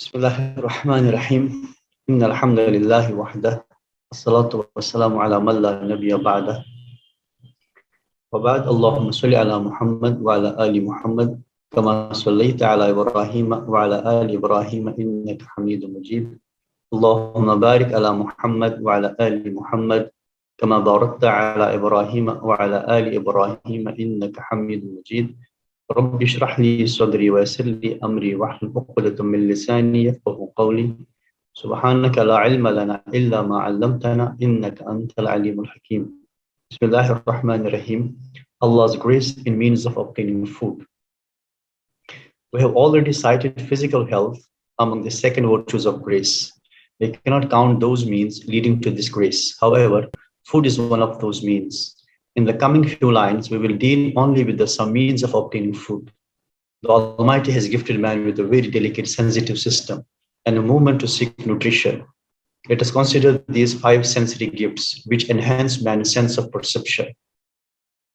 بسم الله الرحمن الرحيم إن الحمد لله وحده الصلاة والسلام على من لا نبي بعده وبعد اللهم صل على محمد وعلى آل محمد كما صليت على إبراهيم وعلى آل إبراهيم إنك حميد مجيد اللهم بارك على محمد وعلى آل محمد كما باركت على إبراهيم وعلى آل إبراهيم إنك حميد مجيد رب اشرح لي صدري ويسر لي أمري واحلل عقدة من لساني يفقهوا قولي سبحانك لا علم لنا إلا ما علمتنا إنك أنت العليم الحكيم بسم الله الرحمن الرحيم Allah's grace in means of obtaining food. We have already cited physical health among the second virtues of grace. We cannot count those means leading to this grace. However, food is one of those means. In the coming few lines, we will deal only with some means of obtaining food. The Almighty has gifted man with a very delicate, sensitive system and a movement to seek nutrition. Let us consider these 5 sensory gifts which enhance man's sense of perception.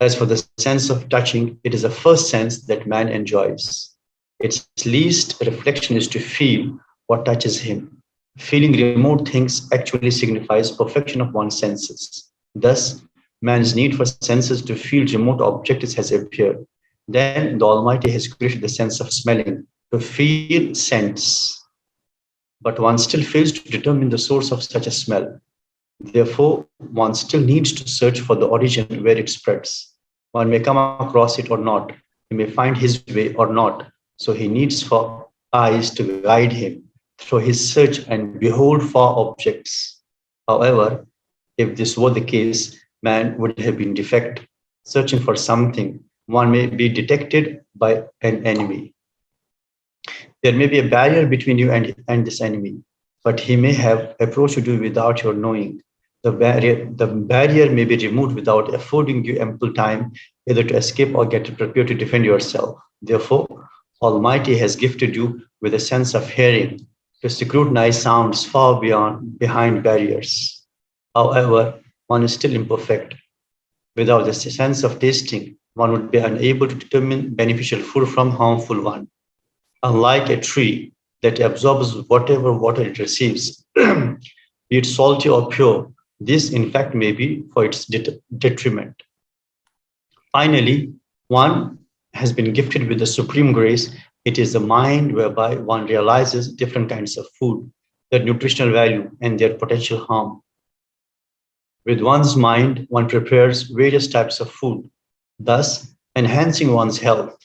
As for the sense of touching, it is the first sense that man enjoys. Its least reflection is to feel what touches him. Feeling remote things actually signifies perfection of one's senses. Thus, man's need for senses to feel remote objects has appeared. Then the Almighty has created the sense of smelling, to feel scents. But one still fails to determine the source of such a smell. Therefore, one still needs to search for the origin where it spreads. One may come across it or not. He may find his way or not. So he needs for eyes to guide him through his search and behold far objects. However, if this were the case, man would have been defect. Searching for something, one may be detected by an enemy. There may be a barrier between you and this enemy, but he may have approached you without your knowing. The barrier may be removed without affording you ample time either to escape or get prepared to defend yourself. Therefore, Almighty has gifted you with a sense of hearing to scrutinize sounds far behind barriers. However, one is still imperfect. Without the sense of tasting, one would be unable to determine beneficial food from harmful one. Unlike a tree that absorbs whatever water it receives, be it salty or pure, this in fact may be for its detriment. Finally, one has been gifted with the supreme grace. It is the mind whereby one realizes different kinds of food, their nutritional value and their potential harm. With one's mind, one prepares various types of food, thus enhancing one's health.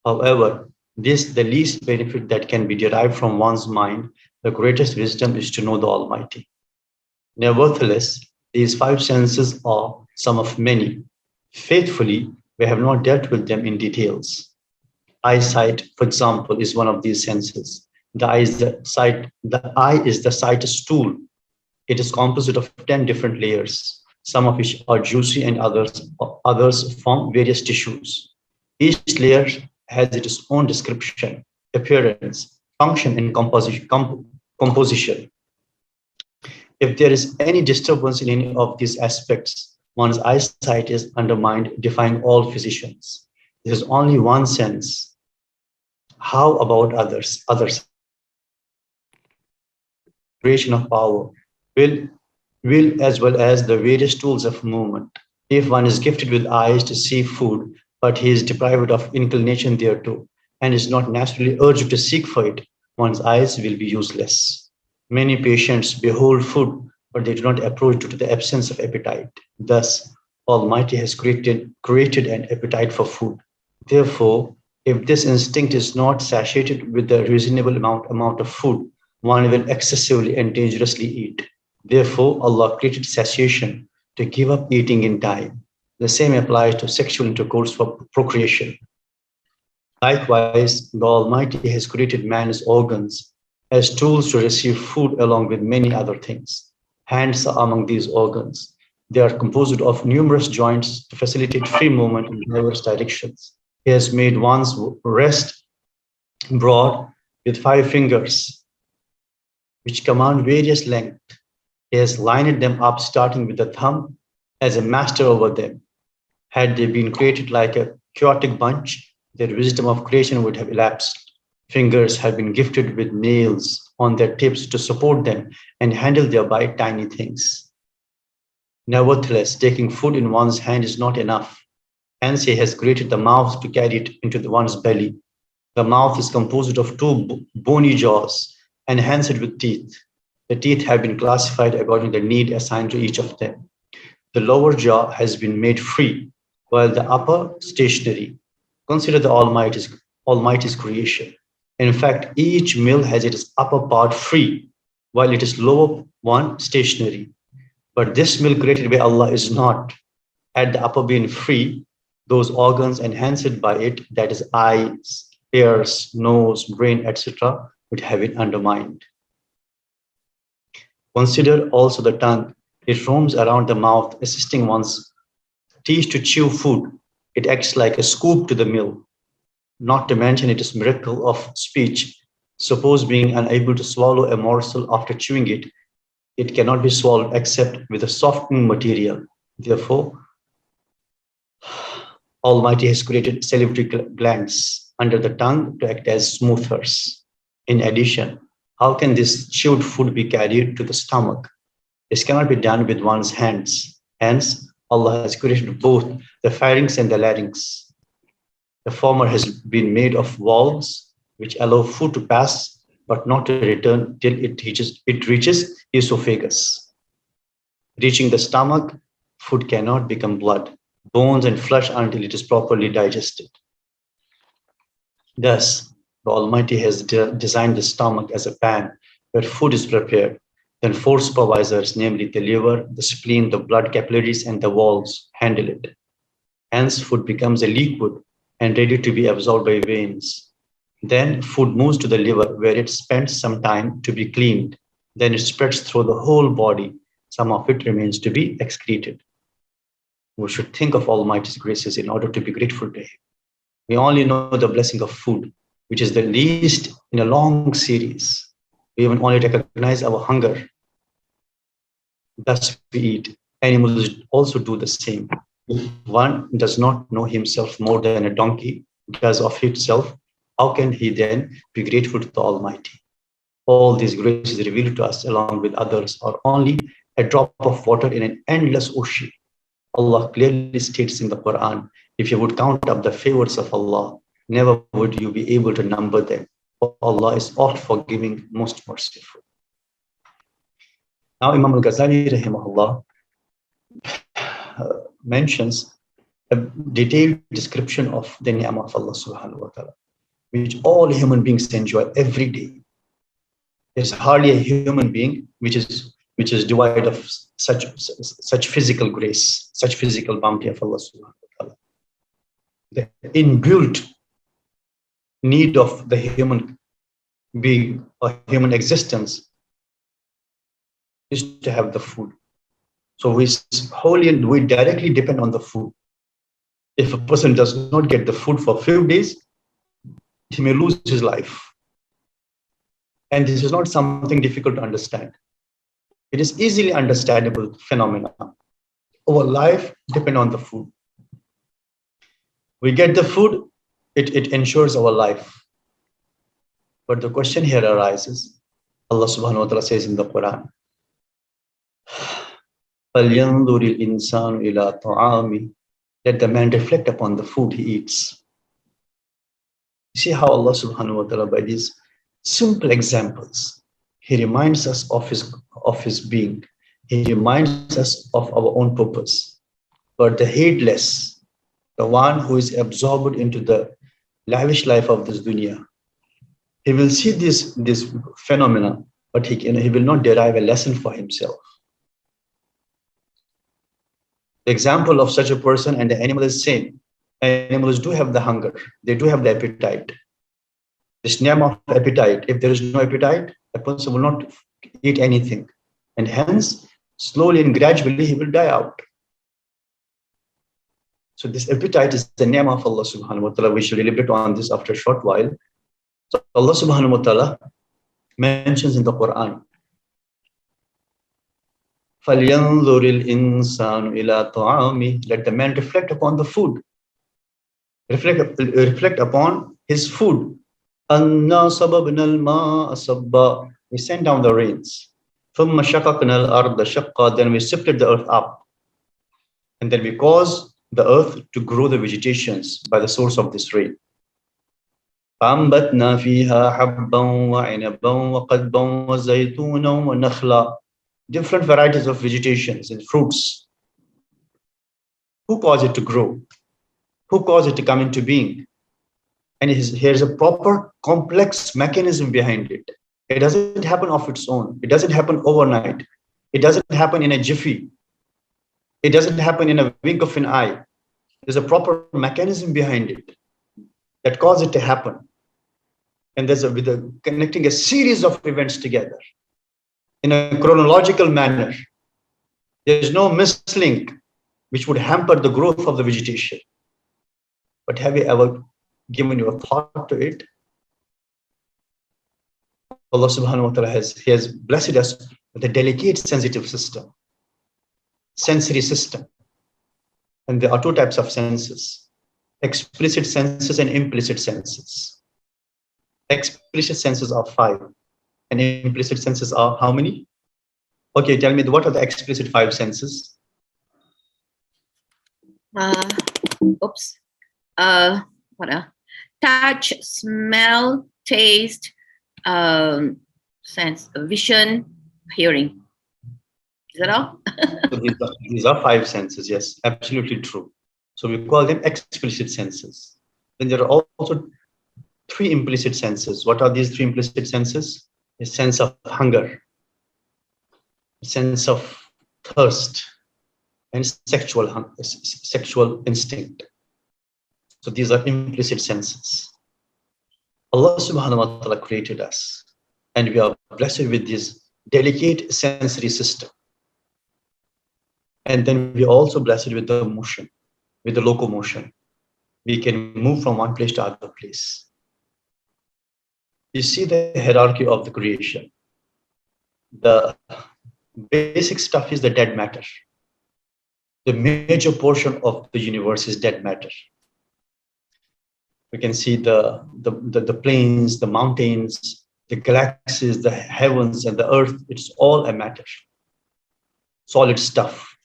However, this the least benefit that can be derived from one's mind. The greatest wisdom is to know the Almighty. Nevertheless, these 5 senses are some of many. Faithfully, we have not dealt with them in details. Eyesight, for example, is one of these senses. The eye is the sightless tool. It is composed of 10 different layers, some of which are juicy and others form various tissues. Each layer has its own description, appearance, function, and composition. If there is any disturbance in any of these aspects, one's eyesight is undermined, defying all physicians. There is only one sense. How about others? Creation of power, will as well as the various tools of movement. If one is gifted with eyes to see food, but he is deprived of inclination thereto, and is not naturally urged to seek for it, one's eyes will be useless. Many patients behold food, but they do not approach due to the absence of appetite. Thus, Almighty has created an appetite for food. Therefore, if this instinct is not satiated with the reasonable amount of food, one will excessively and dangerously eat. Therefore, Allah created satiation to give up eating in time. The same applies to sexual intercourse for procreation. Likewise, the Almighty has created man's organs as tools to receive food along with many other things. Hands are among these organs. They are composed of numerous joints to facilitate free movement in diverse directions. He has made one's wrist broad with 5 fingers, which command various length. He has lined them up starting with the thumb as a master over them. Had they been created like a chaotic bunch, their wisdom of creation would have elapsed. Fingers have been gifted with nails on their tips to support them and handle thereby tiny things. Nevertheless, taking food in one's hand is not enough. Hence, he has created the mouth to carry it into one's belly. The mouth is composed of two bony jaws enhanced with teeth. The teeth have been classified according to the need assigned to each of them. The lower jaw has been made free, while the upper stationary. Consider the Almighty's creation. In fact, each male has its upper part free, while it is lower one stationary. But this male created by Allah is not. Had the upper been free, those organs enhanced by it, that is eyes, ears, nose, brain, etc., would have been undermined. Consider also the tongue. It roams around the mouth, assisting one's teeth to chew food. It acts like a scoop to the meal. Not to mention its miracle of speech. Suppose being unable to swallow a morsel after chewing it, it cannot be swallowed except with a softening material. Therefore, Almighty has created salivary glands under the tongue to act as smoothers. In addition, how can this chewed food be carried to the stomach? This cannot be done with one's hands. Hence, Allah has created both the pharynx and the larynx. The former has been made of valves which allow food to pass but not to return till it reaches esophagus. Reaching the stomach, food cannot become blood, bones, and flesh until it is properly digested. Thus, the Almighty has designed the stomach as a pan where food is prepared. Then four supervisors, namely the liver, the spleen, the blood capillaries, and the valves, handle it. Hence, food becomes a liquid and ready to be absorbed by veins. Then food moves to the liver where it spends some time to be cleaned. Then it spreads through the whole body. Some of it remains to be excreted. We should think of Almighty's graces in order to be grateful to Him. We only know the blessing of food, which is the least in a long series. We even only recognize our hunger. Thus we eat. Animals also do the same. If one does not know himself more than a donkey does of itself, how can he then be grateful to the Almighty? All these graces revealed to us along with others are only a drop of water in an endless ocean. Allah clearly states in the Quran, if you would count up the favors of Allah, never would you be able to number them. For Allah is oft forgiving, most merciful. Now Imam Al-Ghazali rahimahullah mentions a detailed description of the ni'mah of Allah subhanahu wa ta'ala, which all human beings enjoy every day. There's hardly a human being which is devoid of such physical grace, such physical bounty of Allah subhanahu wa ta'ala. The inbuilt need of the human being or human existence is to have the food. So we directly depend on the food. If a person does not get the food for a few days, he may lose his life. And this is not something difficult to understand. It is easily understandable phenomena. Our life depends on the food. We get the food, it ensures our life. But the question here arises, Allah subhanahu wa ta'ala says in the Quran, فَلْيَنْظُرِ الْإِنسَانُ إِلَىٰ طَعَامِهِ. Let the man reflect upon the food he eats. See how Allah subhanahu wa ta'ala, by these simple examples, He reminds us of his being. He reminds us of our own purpose. But the heedless, the one who is absorbed into the lavish life of this dunya, he will see this phenomena, but he will not derive a lesson for himself. The example of such a person and the animal is same. Animals do have the hunger. They do have the appetite. This name of appetite, if there is no appetite, a person will not eat anything. And hence, slowly and gradually, he will die out. So this appetite is the name of Allah subhanahu wa ta'ala. We shall elaborate on this after a short while. So Allah subhanahu wa ta'ala mentions in the Quran, فَلْيَنْظُرِ الْإِنسَانُ إِلَىٰ طَعَامِهِ. Let the man reflect upon the food. Reflect upon his food. أَنَّا صَبَبْنَا الْمَاءَ صَبًّا. We sent down the rains. ثُمَّ شَقَقْنَا الْأَرْضَ شَقًّا. Then we sifted the earth up. And then we caused the earth to grow the vegetations by the source of this rain. فَأَنبَتْنَا فِيهَا حَبًّا وَعِنَبًا وَقَضْبًا وَزَيْتُونًا وَنَخْلًا. Different varieties of vegetations and fruits. Who caused it to grow? Who caused it to come into being? And here's a proper complex mechanism behind it. It doesn't happen of its own. It doesn't happen overnight. It doesn't happen in a jiffy. It doesn't happen in a wink of an eye. There's a proper mechanism behind it that caused it to happen. And there's connecting a series of events together in a chronological manner. There's no mislink which would hamper the growth of the vegetation. But have you ever given your thought to it? Allah subhanahu wa ta'ala has blessed us with a delicate sensitive system, sensory system. And there are two types of senses: explicit senses and implicit senses. Explicit senses are 5, and implicit senses are how many? Okay, tell me, what are the explicit 5 senses? What touch, smell, taste, sense, vision, hearing. Is that all? So these are 5 senses, yes, absolutely true. So we call them explicit senses. Then there are also 3 implicit senses. What are these 3 implicit senses? A sense of hunger, a sense of thirst, and sexual instinct. So these are implicit senses. Allah subhanahu wa ta'ala created us, and we are blessed with this delicate sensory system. And then we are also blessed with the motion, with the locomotion. We can move from one place to other place. You see the hierarchy of the creation. The basic stuff is the dead matter. The major portion of the universe is dead matter. We can see the plains, the mountains, the galaxies, the heavens, and the earth. It's all a matter, solid stuff,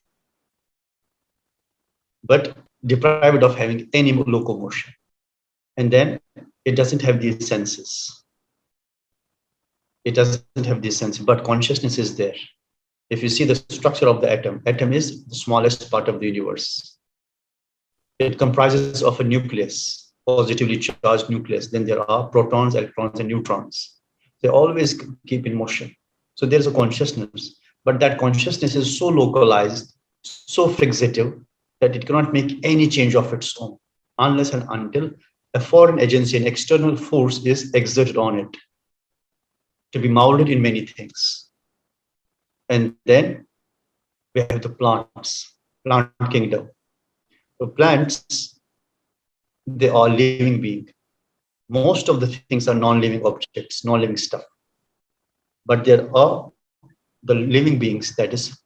but deprived of having any locomotion. And then it doesn't have these senses. It doesn't have these senses, but consciousness is there. If you see the structure of the atom is the smallest part of the universe. It comprises of a nucleus, positively charged nucleus. Then there are protons, electrons, and neutrons. They always keep in motion. So there's a consciousness, but that consciousness is so localized, so fixative, that it cannot make any change of its own unless and until a foreign agency, an external force is exerted on it to be molded in many things. And then we have the plants, plant kingdom. So plants, they are living beings. Most of the things are non-living objects, non-living stuff. But there are the living beings, that is,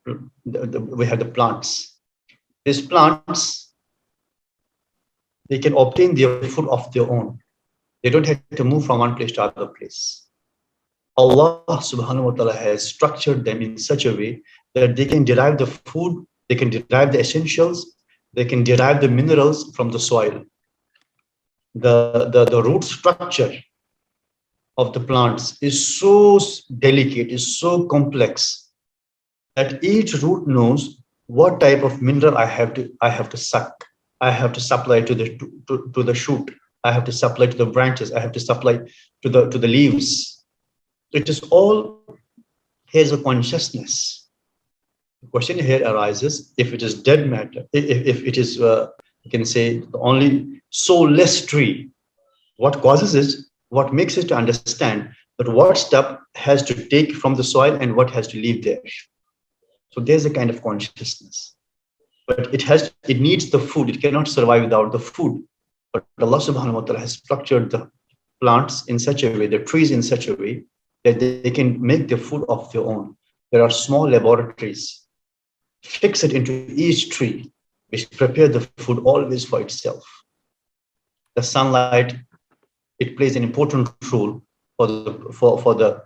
we have the plants. These plants, they can obtain their food of their own. They don't have to move from one place to other place. Allah subhanahu wa ta'ala has structured them in such a way that they can derive the food, they can derive the essentials, they can derive the minerals from the soil. The root structure of the plants is so delicate, is so complex, that each root knows what type of mineral I have to suck. I have to supply to the shoot. I have to supply to the branches. I have to supply to the leaves. It is all, here's a consciousness. The question here arises, if it is dead matter, if it is, you can say, the only soulless tree, what causes it, what makes it to understand that what stuff has to take from the soil and what has to leave there. So there's a kind of consciousness. But it needs the food. It cannot survive without the food. But Allah subhanahu wa ta'ala has structured the plants in such a way, the trees in such a way, that they can make the food of their own. There are small laboratories fixed into each tree, which prepare the food always for itself. The sunlight it plays an important role for the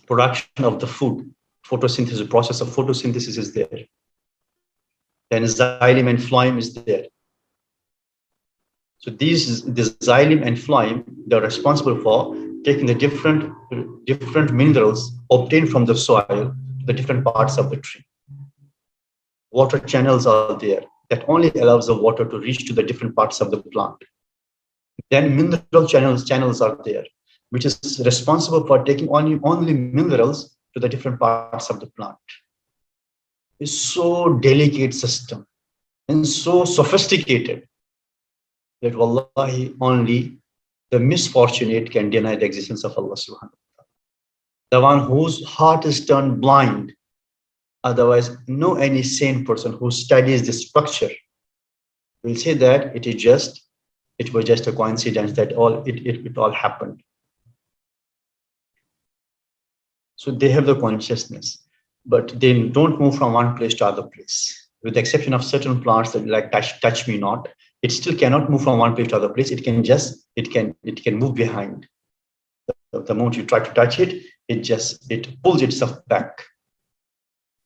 production of the food. Photosynthesis, the process of photosynthesis is there. Then xylem and phloem is there. So the xylem and phloem, they're responsible for taking the different minerals obtained from the soil to the different parts of the tree. Water channels are there that only allows the water to reach to the different parts of the plant. Then mineral channels are there, which is responsible for taking only minerals to the different parts of the plant. It's so delicate system and so sophisticated that wallahi only the misfortunate can deny the existence of Allah subhanahu wa ta'ala. The one whose heart is turned blind. Otherwise, no any sane person who studies the structure will say that it was just a coincidence that it all happened. So they have the consciousness, but they don't move from one place to other place. With the exception of certain plants that like touch me not, it still cannot move from one place to other place. It can move behind. The moment you try to touch it, it pulls itself back.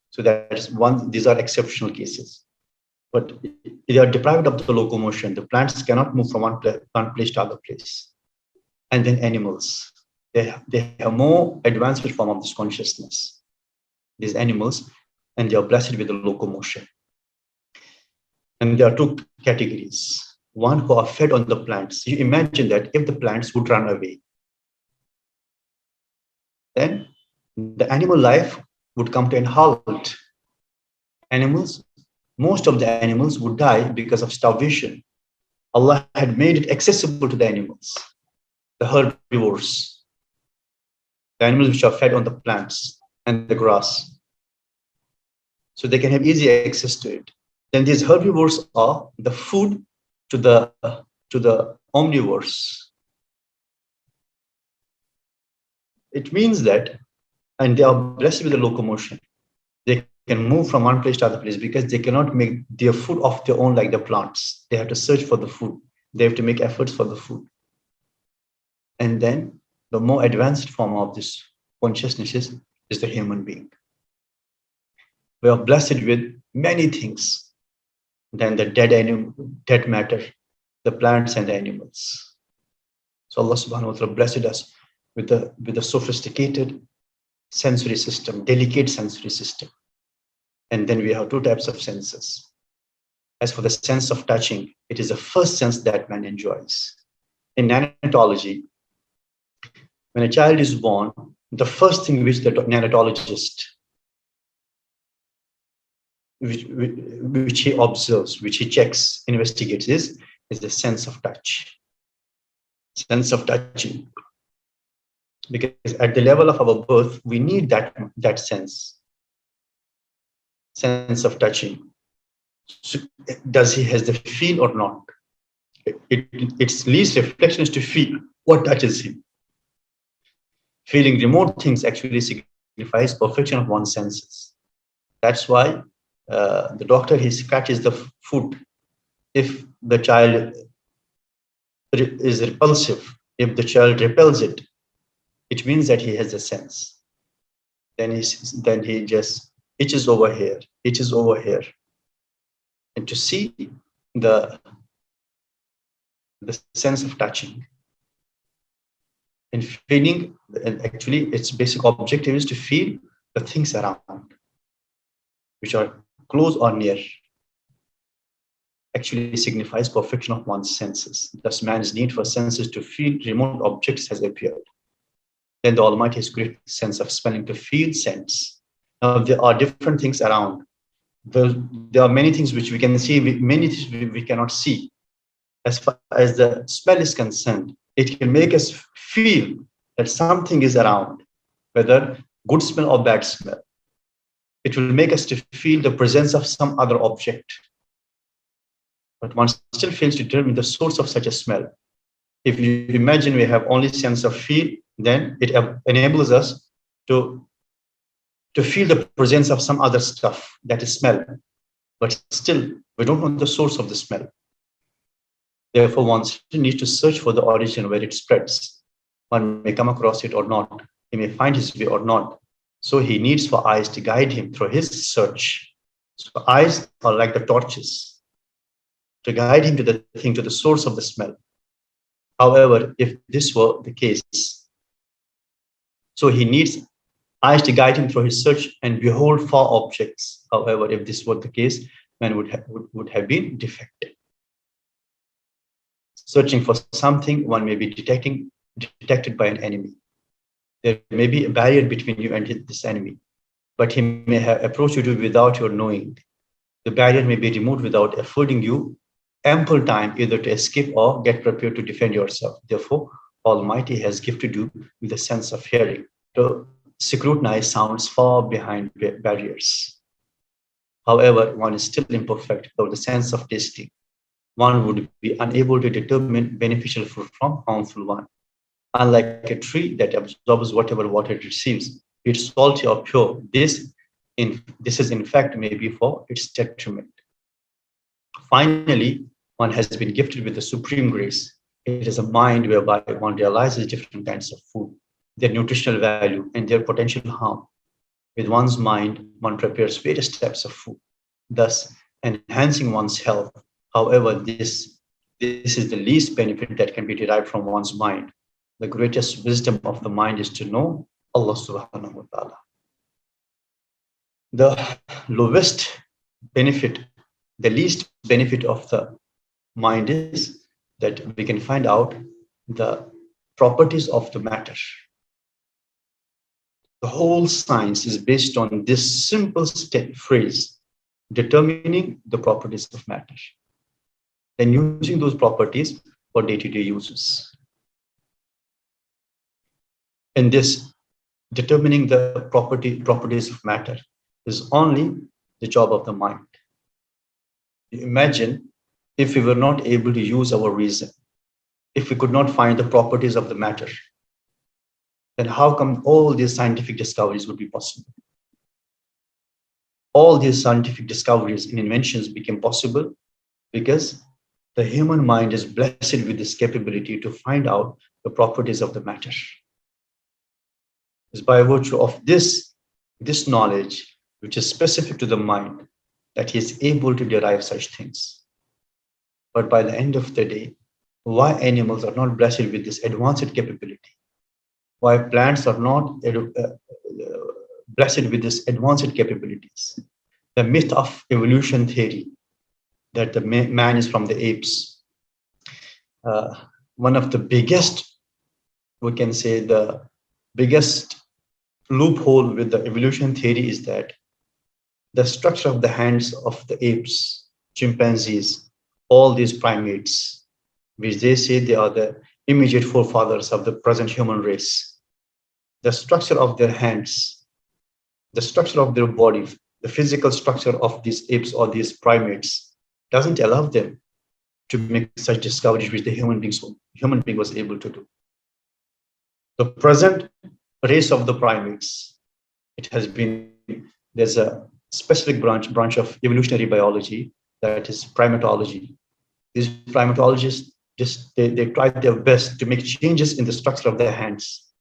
So that is one. These are exceptional cases, but they are deprived of the locomotion. The plants cannot move from one place to other place. And then animals, they have more advanced form of this consciousness. These animals, and they are blessed with the locomotion. And there are two categories. One who are fed on the plants. You imagine that if the plants would run away, then the animal life would come to an halt. Most of the animals would die because of starvation. Allah had made it accessible to the animals, the herbivores, the animals which are fed on the plants and the grass. So they can have easy access to it. Then these herbivores are the food to the omnivores. It means that, and they are blessed with the locomotion. They can move from one place to other place because they cannot make their food of their own like the plants. They have to search for the food. They have to make efforts for the food. And then the more advanced form of this consciousness is the human being. We are blessed with many things than the dead matter, the plants and the animals. So Allah subhanahu wa ta'ala blessed us with a sophisticated sensory system, delicate sensory system. And then we have two types of senses. As for the sense of touching, it is the first sense that man enjoys. In nanotology, when a child is born, the first thing which the nanotologist, which he observes, which he checks, investigates is the sense of touch. Sense of touching. Because at the level of our birth, we need that sense of touching. So does he has the feel or not? Its least reflection is to feel what touches him. Feeling remote things actually signifies perfection of one's senses. That's why the doctor, he scratches the foot. If the child is repulsive, if the child repels it, it means that he has a sense. Then he just itches over here, and to see the sense of touching and feeling. And actually, its basic objective is to feel the things around, which are close or near. Actually signifies perfection of one's senses. Thus, man's need for senses to feel remote objects has appeared. Then the Almighty has created the sense of smelling to feel sense. Now, there are different things around. There are many things which we can see, many things we cannot see. As far as the smell is concerned, it can make us feel that something is around, whether good smell or bad smell. It will make us to feel the presence of some other object. But one still fails to determine the source of such a smell. If you imagine we have only sense of feel, then it enables us to feel the presence of some other stuff, that is smell. But still, we don't know the source of the smell. Therefore, one still needs to search for the origin where it spreads. One may come across it or not. He may find his way or not. So he needs for eyes to guide him through his search. So eyes are like the torches to guide him to the thing, to the source of the smell. However, if this were the case, so he needs eyes to guide him through his search and behold far objects. However, if this were the case, man would have been defective. Searching for something, one may be detected by an enemy. There may be a barrier between you and this enemy, but he may have approached you without your knowing. The barrier may be removed without affording you ample time either to escape or get prepared to defend yourself. Therefore, Almighty has gifted you with a sense of hearing to scrutinize sounds far behind barriers. However, one is still imperfect without the sense of tasting. One would be unable to determine beneficial fruit from harmful one. Unlike a tree that absorbs whatever water it receives, be it salty or pure, this is in fact maybe for its detriment. Finally, one has been gifted with the supreme grace. It is a mind whereby one realizes different kinds of food, their nutritional value, and their potential harm. With one's mind, one prepares various types of food, thus enhancing one's health. However, this is the least benefit that can be derived from one's mind. The greatest wisdom of the mind is to know Allah subhanahu wa ta'ala. The lowest benefit, the least benefit of the mind is that we can find out the properties of the matter. The whole science is based on this simple phrase, determining the properties of matter and using those properties for day-to-day uses. And this determining the properties of matter is only the job of the mind. Imagine if we were not able to use our reason, if we could not find the properties of the matter, then how come all these scientific discoveries would be possible? All these scientific discoveries and inventions became possible because the human mind is blessed with this capability to find out the properties of the matter. It's by virtue of this knowledge, which is specific to the mind, that he is able to derive such things. But by the end of the day, why animals are not blessed with this advanced capability? Why plants are not blessed with this advanced capabilities? The myth of evolution theory, that the man is from the apes. One of the biggest, we can say the biggest loophole with the evolution theory is that the structure of the hands of the apes, chimpanzees, all these primates, which they say they are the immediate forefathers of the present human race, the structure of their hands, the structure of their body, the physical structure of these apes or these primates doesn't allow them to make such discoveries which the human being was able to do. The present race of the primates, there's a specific branch of evolutionary biology that is primatology. These primatologists they tried their best to make changes in the structure of their hands.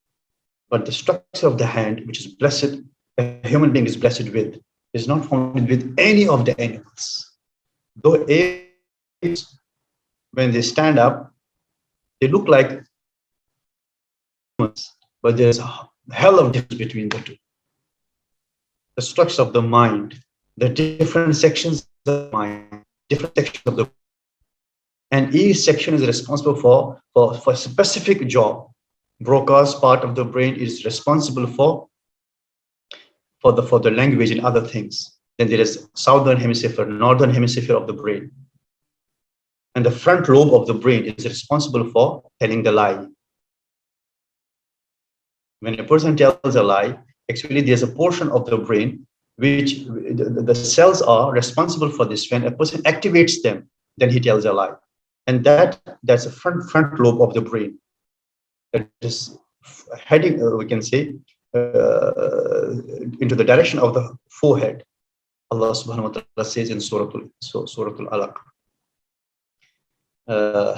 But the structure of the hand, which is blessed, a human being is blessed with, is not found with any of the animals. Though apes, when they stand up, they look like humans, but there's a hell of a difference between the two. The structure of the mind, the different sections of the mind, different sections of the, and each section is responsible for a specific job. Broca's part of the brain is responsible for the language and other things. Then there is southern hemisphere, northern hemisphere of the brain. And the front lobe of the brain is responsible for telling the lie. When a person tells a lie, actually there's a portion of the brain which the cells are responsible for this. When a person activates them, then he tells a lie. And that's a front lobe of the brain that is heading, we can say, into the direction of the forehead. Allah subhanahu wa ta'ala says in Surah Al-Alaq. فَلْيَدْعُ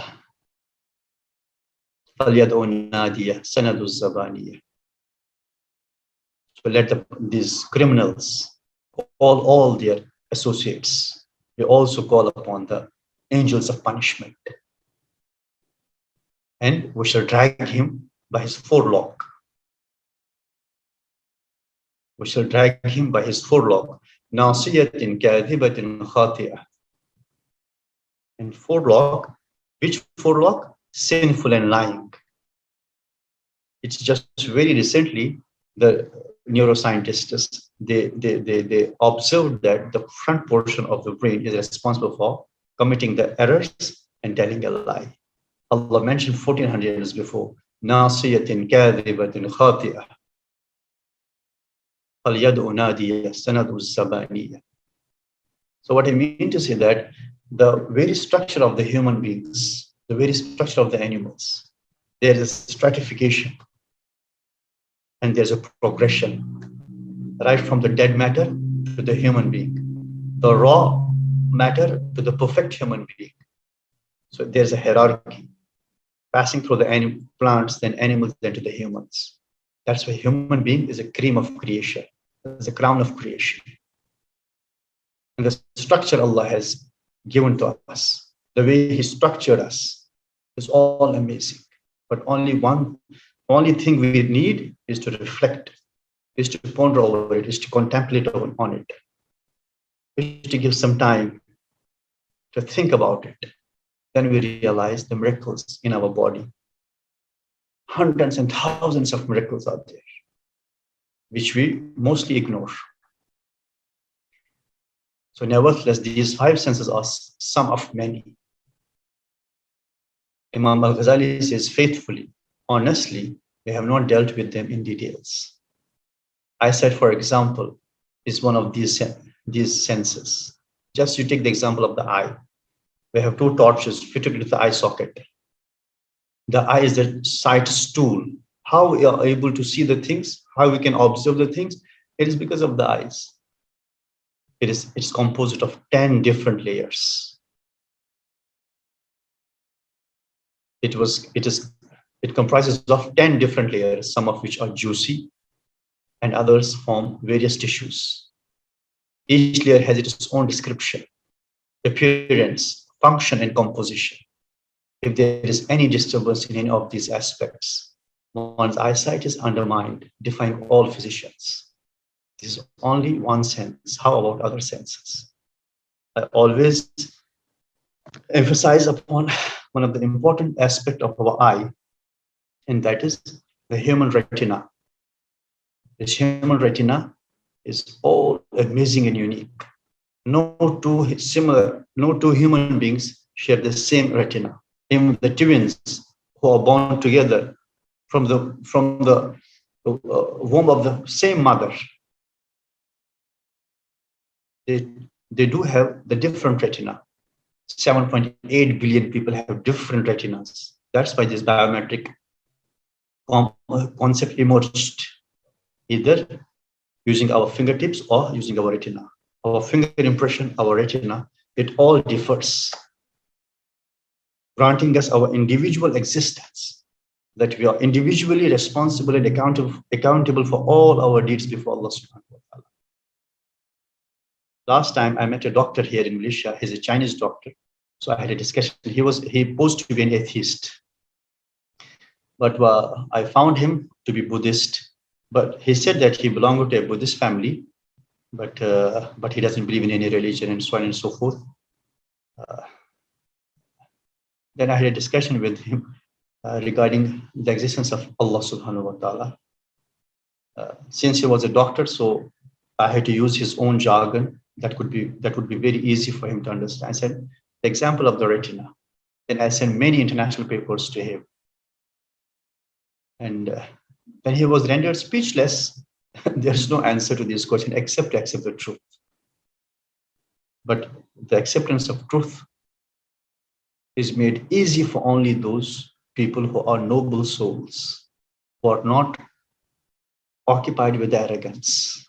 النَّادِيَ سَنَدُ الزَّبَانِيَ. So let these criminals, all their associates, they also call upon the angels of punishment. And we shall drag him by his forelock. We shall drag him by his forelock. نَاصِيَةٍ كَاذِبَةٍ خَاطِئَةٍ. And forelock, which forelock? Sinful and lying. It's just very recently, the neuroscientists, they observed that the front portion of the brain is responsible for committing the errors and telling a lie. Allah mentioned 1400 years before, نَاصِيَةٍ كَاذِبَةٍ خَاطِئَةٍ فَلْيَدْعُ نَادِيَ سَنَدُ الزَّبَانِيَ. So what I mean to say that the very structure of the human beings, the very structure of the animals, there is a stratification and there's a progression, right from the dead matter to the human being, the raw matter to the perfect human being. So there's a hierarchy passing through the plants, then animals, then to the humans. That's why human being is a cream of creation, is a crown of creation. And the structure Allah has given to us, the way He structured us, is all amazing. But only thing we need is to reflect, is to ponder over it, is to contemplate on it, is to give some time to think about it. Then we realize the miracles in our body. Hundreds and thousands of miracles are there, which we mostly ignore. So nevertheless, these five senses are some of many. Imam Al-Ghazali says faithfully, honestly, we have not dealt with them in details. Eyesight, for example, is one of these senses. Just you take the example of the eye. We have two torches fitted into the eye socket. The eye is the sight stool. How we are able to see the things, how we can observe the things, it is because of the eyes. It's composed of 10 different layers. It comprises of 10 different layers, some of which are juicy and others form various tissues. Each layer has its own description, appearance, function, and composition. If there is any disturbance in any of these aspects, one's eyesight is undermined, defying all physicians. This is only one sense. How about other senses? I always emphasize upon one of the important aspects of our eye, and that is the human retina. This human retina is all amazing and unique. No two human beings share the same retina. Even the twins who are born together from the womb of the same mother, they do have the different retina. 7.8 billion people have different retinas. That's why this biometric concept emerged, either using our fingertips or using our retina. Our finger impression, our retina, it all differs, granting us our individual existence, that we are individually responsible and accountable for all our deeds before Allah subhanahu wa ta'ala. Last time I met a doctor here in Malaysia. He's a Chinese doctor. So I had a discussion. He posed to be an atheist, but I found him to be Buddhist. But he said that he belonged to a Buddhist family, but he doesn't believe in any religion and so on and so forth. Then I had a discussion with him regarding the existence of Allah subhanahu wa ta'ala. Since he was a doctor, so I had to use his own jargon that would be very easy for him to understand. I said, the example of the retina. Then I sent many international papers to him. And when he was rendered speechless, there's no answer to this question except to accept the truth. But the acceptance of truth is made easy for only those people who are noble souls, who are not occupied with arrogance,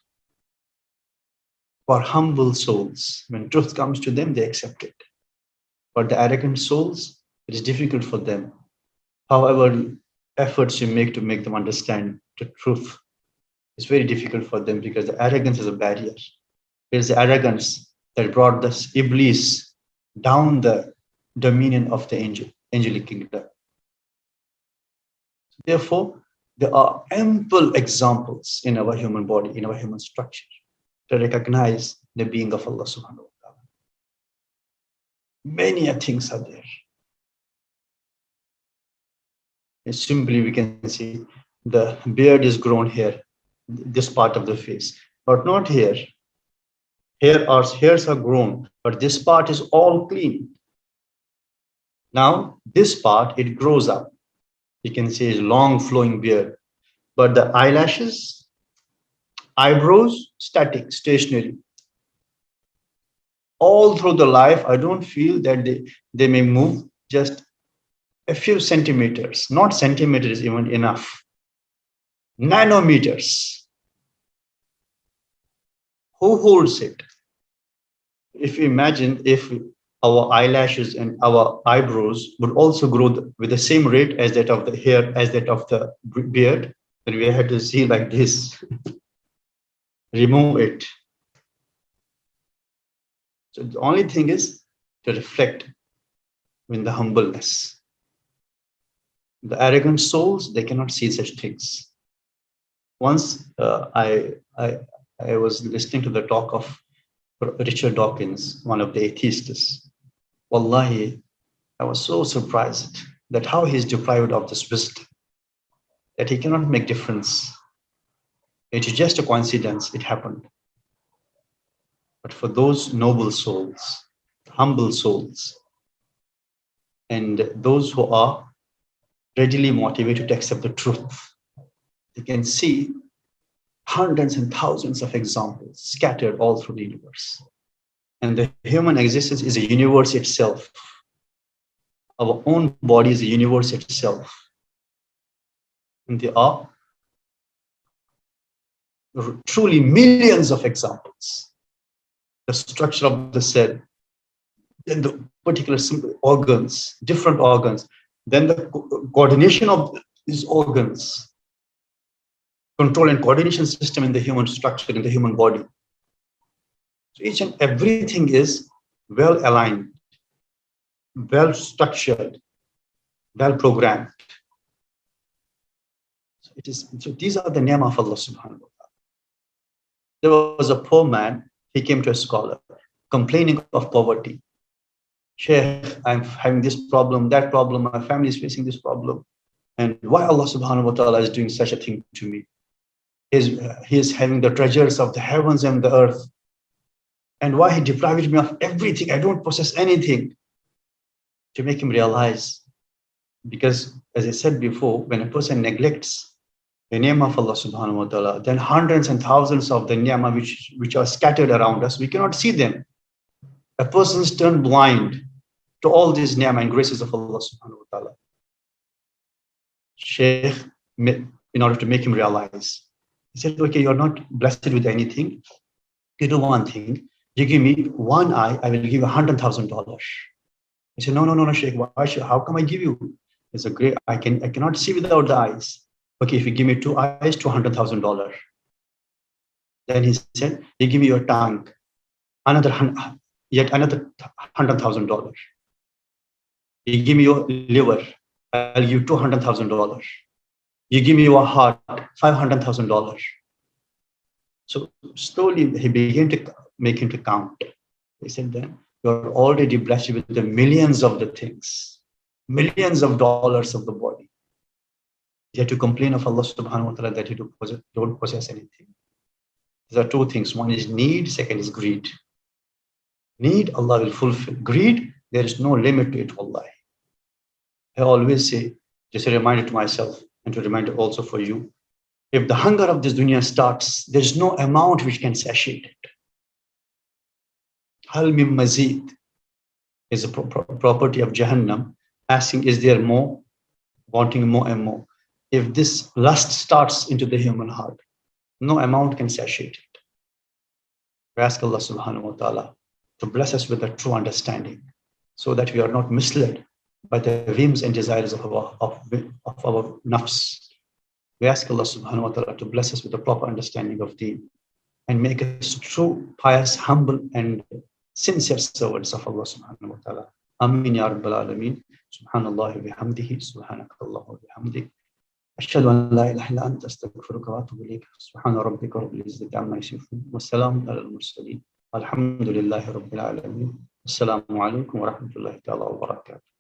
who are humble souls. When truth comes to them, they accept it. But the arrogant souls, It is difficult for them. However, efforts you make to make them understand the truth, it's very difficult for them because the arrogance is a barrier. It is the arrogance that brought this Iblis down the dominion of the angelic kingdom. Therefore, there are ample examples in our human body, in our human structure, to recognize the being of Allah subhanahu wa ta'ala. Many things are there. And simply we can see the beard is grown here, this part of the face, but not here. Hairs are grown, but this part is all clean. Now, this part, it grows up. You can see it's long flowing beard, but the eyelashes, eyebrows, static, stationary. All through the life, I don't feel that they may move just a few centimeters, not centimeters even enough, nanometers. Who holds it? If you imagine if our eyelashes and our eyebrows would also grow with the same rate as that of the hair, as that of the beard, then we had to see like this, remove it. So the only thing is to reflect in the humbleness. The arrogant souls, they cannot see such things. Once I was listening to the talk of Richard Dawkins, one of the atheists. Wallahi, I was so surprised that how he is deprived of this wisdom, that he cannot make difference. It is just a coincidence, it happened. But for those noble souls, humble souls, and those who are readily motivated to accept the truth, they can see hundreds and thousands of examples scattered all through the universe. And the human existence is a universe itself. Our own body is a universe itself. And there are truly millions of examples. The structure of the cell, then the particular organs, different organs, then the coordination of these organs, control and coordination system in the human structure, in the human body. So each and everything is well aligned, well structured, well programmed. So these are the name of Allah subhanahu wa ta'ala. There was a poor man, he came to a scholar, complaining of poverty. Sheikh, I'm having this problem, that problem, my family is facing this problem. And why Allah subhanahu wa ta'ala is doing such a thing to me? He is having the treasures of the heavens and the earth. And why he deprived me of everything? I don't possess anything. To make him realize. Because as I said before, when a person neglects the name of Allah subhanahu wa ta'ala, then hundreds and thousands of the ni'mah which are scattered around us, we cannot see them. A person's turned blind to all these ni'mah and graces of Allah subhanahu wa ta'ala. Sheikh, in order to make him realize, he said, okay, you're not blessed with anything. You do one thing. You give me one eye, I will give you $100,000. He said, no, Sheikh, why should, how come I give you? It's a great, I cannot see without the eyes. Okay, if you give me two eyes, $200,000. Then he said, you give me your tongue, yet another $100,000. You give me your liver, I'll give you $200,000. You give me your heart, $500,000. So slowly he began to make him to count. He said, then you're already blessed with the millions of the things, millions of dollars of the body. You have to complain of Allah subhanahu wa ta'ala that you don't possess anything. There are two things. One is need, second is greed. Need, Allah will fulfill. Greed, there is no limit to it, wallahi. I always say, just a reminder to myself and to remind also for you, if the hunger of this dunya starts, there is no amount which can satiate it. Hal min mazid is a property of Jahannam, asking, is there more? Wanting more and more. If this lust starts into the human heart, no amount can satiate it. We ask Allah subhanahu wa ta'ala to bless us with a true understanding so that we are not misled by the whims and desires of our nafs. We ask Allah subhanahu wa ta'ala to bless us with a proper understanding of deen and make us true, pious, humble, and sincere servants of Allah subhanahu wa ta'ala. Ameen ya Rabbal Alameen. Subhanallah wa bihamdihi. Subhanakallah wa bihamdik. أشهد أن لا إله إلا أنت أستغفرك وأتوب إليك. سبحان ربك رب العزة عما يصفون والسلام على المرسلين والحمد لله رب العالمين. السلام عليكم ورحمة الله تعالى وبركاته.